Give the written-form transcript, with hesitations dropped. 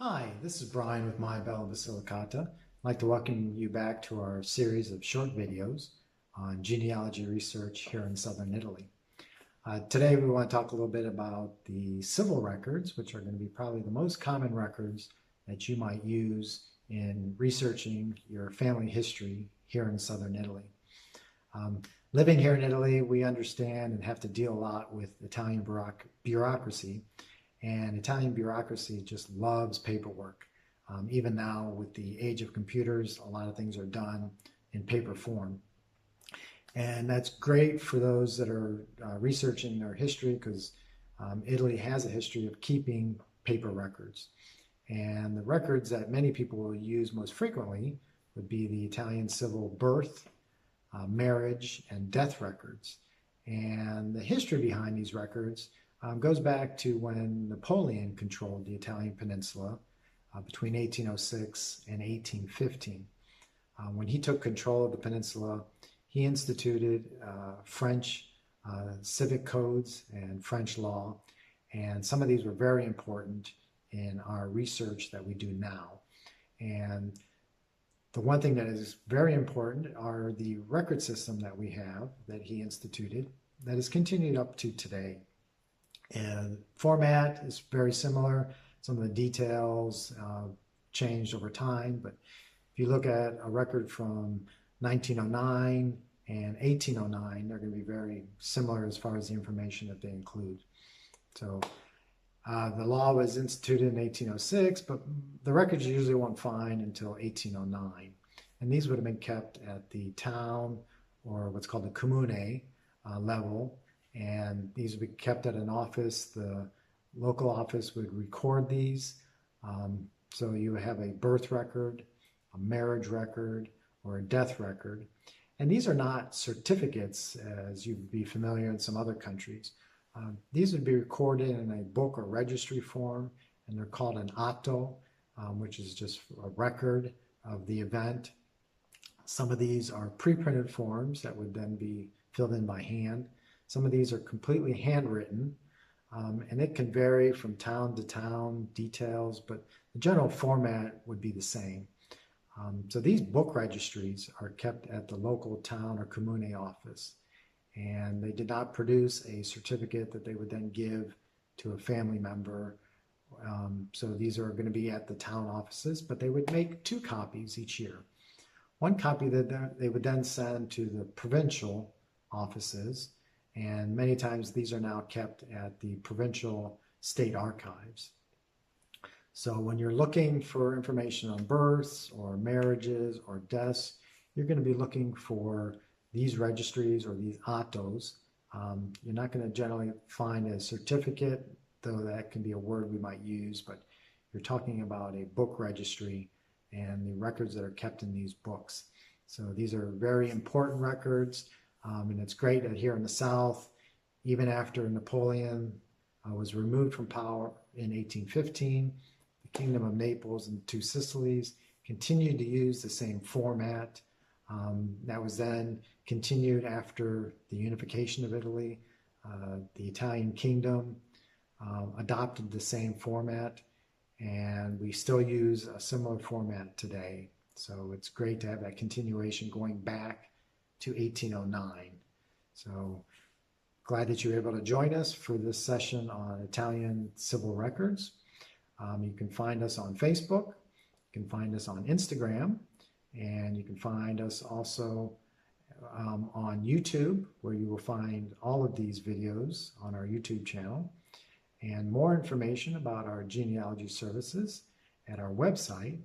Hi, this is Brian with My Bella Basilicata. I'd like to welcome you back to our series of short videos on genealogy research here in southern Italy. Today we want to talk a little bit about the civil records, which are going to be probably the most common records that you might use in researching your family history here in southern Italy. Living here in Italy, we understand and have to deal a lot with Italian bureaucracy. And Italian bureaucracy just loves paperwork. Even now, with the age of computers, a lot of things are done in paper form. And that's great for those that are researching their history because Italy has a history of keeping paper records. And the records that many people will use most frequently would be the Italian civil birth, marriage, and death records. And the history behind these records goes back to when Napoleon controlled the Italian peninsula between 1806 and 1815. When he took control of the peninsula, he instituted French civic codes and French law, and some of these were very important in our research that we do now. And the one thing that is very important are the record system that we have that he instituted that has continued up to today. And format is very similar. Some of the details changed over time, but if you look at a record from 1909 and 1809, they're going to be very similar as far as the information that they include. So the law was instituted in 1806, but the records you usually won't find until 1809. And these would have been kept at the town or what's called the comune level. And these would be kept at an office. The local office would record these. So you have a birth record, a marriage record, or a death record. And these are not certificates as you'd be familiar in some other countries. These would be recorded in a book or registry form, and they're called an atto, which is just a record of the event. Some of these are pre-printed forms that would then be filled in by hand. Some of these are completely handwritten, and it can vary from town to town, details, but the general format would be the same. So these book registries are kept at the local town or comune office, and they did not produce a certificate that they would then give to a family member. So these are going to be at the town offices, but they would make 2 copies each year. One copy that they would then send to the provincial offices, and many times these are now kept at the provincial state archives. So when you're looking for information on births or marriages or deaths, you're going to be looking for these registries or these attos. You're not going to generally find a certificate, though that can be a word we might use, but you're talking about a book registry and the records that are kept in these books. So these are very important records. And it's great that here in the South, even after Napoleon was removed from power in 1815, the Kingdom of Naples and 2 Sicilies continued to use the same format. That was then continued after the unification of Italy. The Italian Kingdom adopted the same format, and we still use a similar format today. So it's great to have that continuation going back to 1809. So glad that you were able to join us for this session on Italian civil records. You can find us on Facebook, you can find us on Instagram, and you can find us also on YouTube, where you will find all of these videos on our YouTube channel, and more information about our genealogy services at our website,